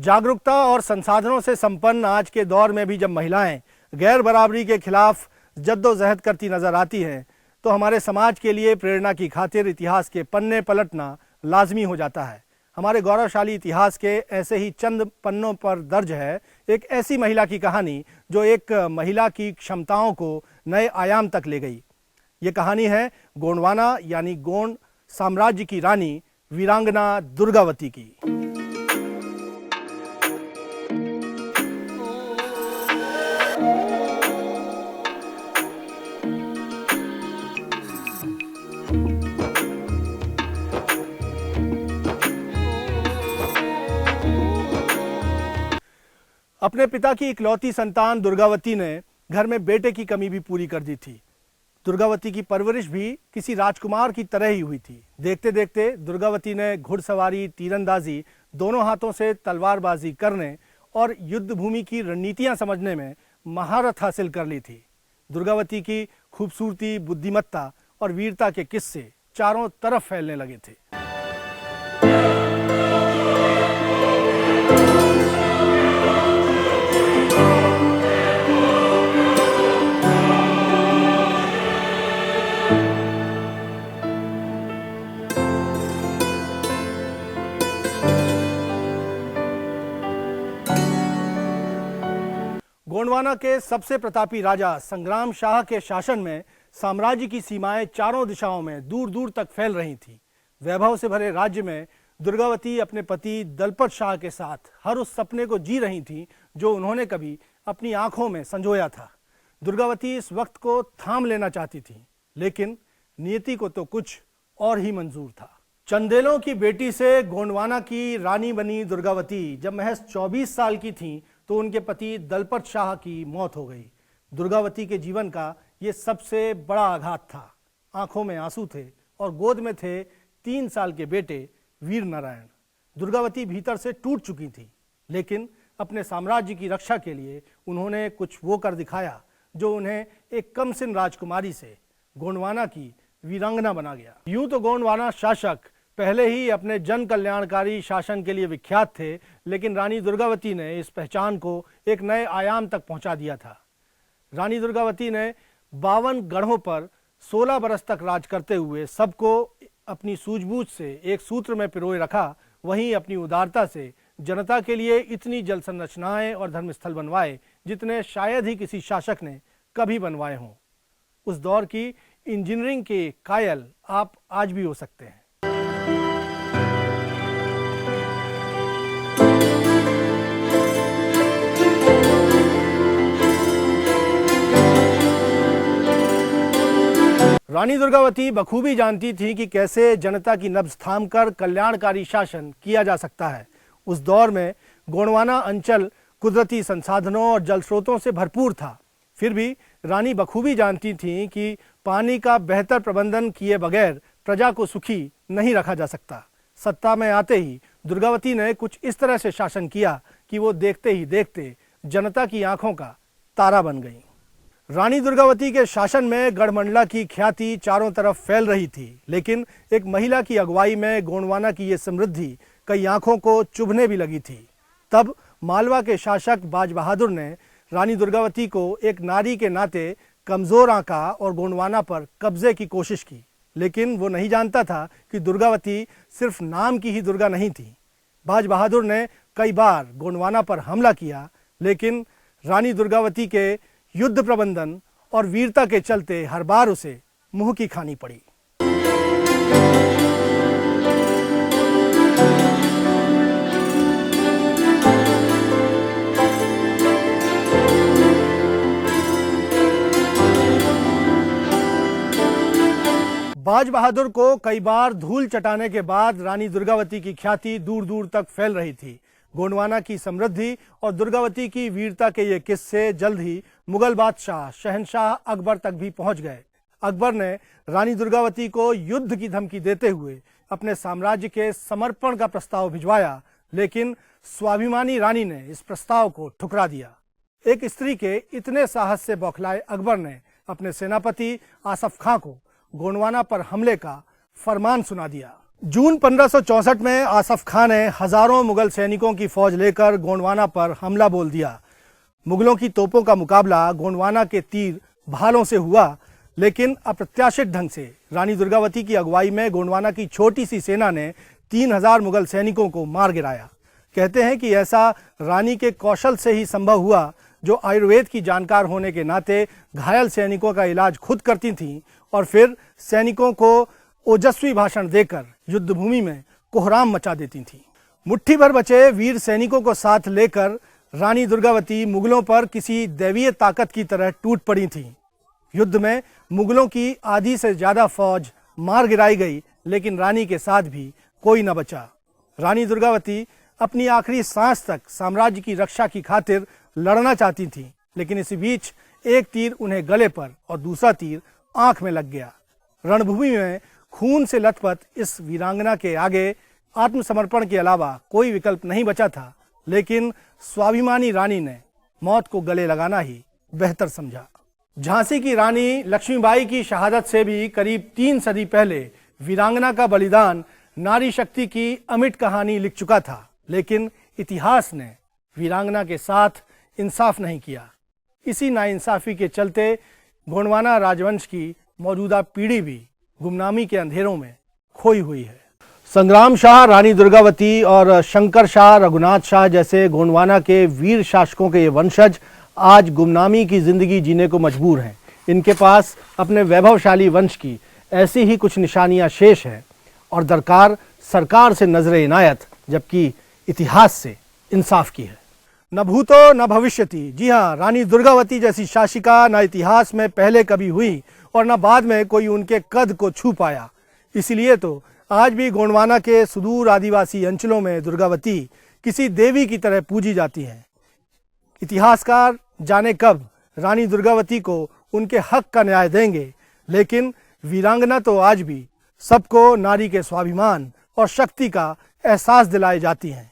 जागरूकता और संसाधनों से संपन्न आज के दौर में भी जब महिलाएं गैर बराबरी के खिलाफ जद्दोजहद करती नजर आती हैं, तो हमारे समाज के लिए प्रेरणा की खातिर इतिहास के पन्ने पलटना लाजमी हो जाता है। हमारे गौरवशाली इतिहास के ऐसे ही चंद पन्नों पर दर्ज है एक ऐसी महिला की कहानी जो एक महिला की क्षमताओं को नए आयाम तक ले गई। ये कहानी है गोंडवाना यानी गोंड साम्राज्य की रानी वीरांगना दुर्गावती की। अपने पिता की इकलौती संतान दुर्गावती ने घर में बेटे की कमी भी पूरी कर दी थी। दुर्गावती की परवरिश भी किसी राजकुमार की तरह ही हुई थी। देखते देखते दुर्गावती ने घुड़सवारी, तीरंदाजी, दोनों हाथों से तलवारबाजी करने और युद्ध भूमि की रणनीतियां समझने में महारत हासिल कर ली थी। दुर्गावती की खूबसूरती, बुद्धिमत्ता और वीरता के किस्से चारों तरफ फैलने लगे थे। गोंडवाना के सबसे प्रतापी राजा संग्राम शाह के शासन में साम्राज्य की सीमाएं चारों दिशाओं में दूर दूर तक फैल रही थीं। वैभव से भरे राज्य में दुर्गावती अपने पति दलपत शाह के साथ हर उस सपने को जी रही थीं जो उन्होंने कभी अपनी आंखों में संजोया था। दुर्गावती इस वक्त को थाम लेना चाहती थी, लेकिन नियति को तो कुछ और ही मंजूर था। चंदेलों की बेटी से गोंडवाना की रानी बनी दुर्गावती जब महज 24 साल की थीं तो उनके पति दलपत शाह की मौत हो गई। दुर्गावती के जीवन का ये सबसे बड़ा आघात था। आंखों में आंसू थे और गोद में थे 3 साल के बेटे वीर नारायण। दुर्गावती भीतर से टूट चुकी थी, लेकिन अपने साम्राज्य की रक्षा के लिए उन्होंने कुछ वो कर दिखाया जो उन्हें एक कमसिन राजकुमारी से गोंडवाना की वीरांगना बना गया। यूं तो गोंडवाना शासक पहले ही अपने जन कल्याणकारी शासन के लिए विख्यात थे, लेकिन रानी दुर्गावती ने इस पहचान को एक नए आयाम तक पहुंचा दिया था। रानी दुर्गावती ने 52 गढ़ों पर 16 बरस तक राज करते हुए सबको अपनी सूझबूझ से एक सूत्र में पिरोए रखा। वहीं अपनी उदारता से जनता के लिए इतनी जल संरचनाएं और धर्मस्थल बनवाए जितने शायद ही किसी शासक ने कभी बनवाए हों। उस दौर की इंजीनियरिंग के कायल आप आज भी हो सकते हैं। रानी दुर्गावती बखूबी जानती थी कि कैसे जनता की नब्ज थामकर कल्याणकारी शासन किया जा सकता है। उस दौर में गोंडवाना अंचल कुदरती संसाधनों और जल स्रोतों से भरपूर था। फिर भी रानी बखूबी जानती थी कि पानी का बेहतर प्रबंधन किए बगैर प्रजा को सुखी नहीं रखा जा सकता। सत्ता में आते ही दुर्गावती ने कुछ इस तरह से शासन किया कि वो देखते ही देखते जनता की आंखों का तारा बन गई। रानी दुर्गावती के शासन में गढ़मंडला की ख्याति चारों तरफ फैल रही थी, लेकिन एक महिला की अगुवाई में गोंडवाना की ये समृद्धि कई आंखों को चुभने भी लगी थी। तब मालवा के शासक बाज बहादुर ने रानी दुर्गावती को एक नारी के नाते कमजोर आंका और गोंडवाना पर कब्जे की कोशिश की, लेकिन वो नहीं जानता था कि दुर्गावती सिर्फ नाम की ही दुर्गा नहीं थी। बाज बहादुर ने कई बार गोंडवाना पर हमला किया, लेकिन रानी दुर्गावती के युद्ध प्रबंधन और वीरता के चलते हर बार उसे मुंह की खानी पड़ी। बाज बहादुर को कई बार धूल चटाने के बाद रानी दुर्गावती की ख्याति दूर दूर तक फैल रही थी। गोंडवाना की समृद्धि और दुर्गावती की वीरता के ये किस्से जल्द ही मुगल बादशाह शहंशाह अकबर तक भी पहुंच गए। अकबर ने रानी दुर्गावती को युद्ध की धमकी देते हुए अपने साम्राज्य के समर्पण का प्रस्ताव भिजवाया, लेकिन स्वाभिमानी रानी ने इस प्रस्ताव को ठुकरा दिया। एक स्त्री के इतने साहस से बौखलाए अकबर ने अपने सेनापति आसफ खां को गोंडवाना पर हमले का फरमान सुना दिया। जून 1564 में आसफ खां ने हजारों मुगल सैनिकों की फौज लेकर गोंडवाना पर हमला बोल दिया। मुगलों की तोपों का मुकाबला गोंडवाना के तीर भालों से हुआ, लेकिन अप्रत्याशित ढंग से रानी दुर्गावती की अगुवाई में गोंडवाना की छोटी सी सेना ने 3000 मुगल सैनिकों को मार गिराया। कहते हैं कि ऐसा रानी के कौशल से ही संभव हुआ, जो आयुर्वेद की जानकार होने के नाते घायल सैनिकों का इलाज खुद करती थीं और फिर सैनिकों को ओजस्वी भाषण देकर युद्ध भूमि में कोहराम मचा देती थीं। मुट्ठी भर बचे वीर सैनिकों को साथ लेकर रानी दुर्गावती मुगलों पर किसी दैवीय ताकत की तरह टूट पड़ी थीं। युद्ध में मुगलों की आधी से ज्यादा फौज मार गिराई गई, लेकिन रानी के साथ भी कोई न बचा। रानी दुर्गावती अपनी आखिरी सांस तक साम्राज्य की रक्षा की खातिर लड़ना चाहती थी, लेकिन इसी बीच एक तीर उन्हें गले पर और दूसरा तीर आंख में लग गया। रणभूमि में खून से लथपथ इस वीरांगना के आगे आत्मसमर्पण के अलावा कोई विकल्प नहीं बचा था, लेकिन स्वाभिमानी रानी ने मौत को गले लगाना ही बेहतर समझा। झांसी की रानी लक्ष्मीबाई की शहादत से भी करीब 3 सदी पहले वीरांगना का बलिदान नारी शक्ति की अमिट कहानी लिख चुका था, लेकिन इतिहास ने वीरांगना के साथ इंसाफ नहीं किया। इसी नाइंसाफी के चलते गोंडवाना राजवंश की मौजूदा पीढ़ी भी गुमनामी के अंधेरों में खोई हुई है। संग्राम शाह, रानी दुर्गावती और शंकर शाह, रघुनाथ शाह जैसे गोंडवाना के वीर शासकों के ये वंशज आज गुमनामी की जिंदगी जीने को मजबूर हैं। इनके पास अपने वैभवशाली वंश की ऐसी ही कुछ निशानियां शेष हैं और दरकार सरकार से नजरे इनायत, जबकि इतिहास से इंसाफ की है। न भूतो न भविष्यति। जी हाँ, रानी दुर्गावती जैसी शासिका न इतिहास में पहले कभी हुई और न बाद में कोई उनके कद को छू पाया। इसलिए तो आज भी गोंडवाना के सुदूर आदिवासी अंचलों में दुर्गावती किसी देवी की तरह पूजी जाती हैं। इतिहासकार जाने कब रानी दुर्गावती को उनके हक का न्याय देंगे, लेकिन वीरांगना तो आज भी सबको नारी के स्वाभिमान और शक्ति का एहसास दिलाए जाती हैं।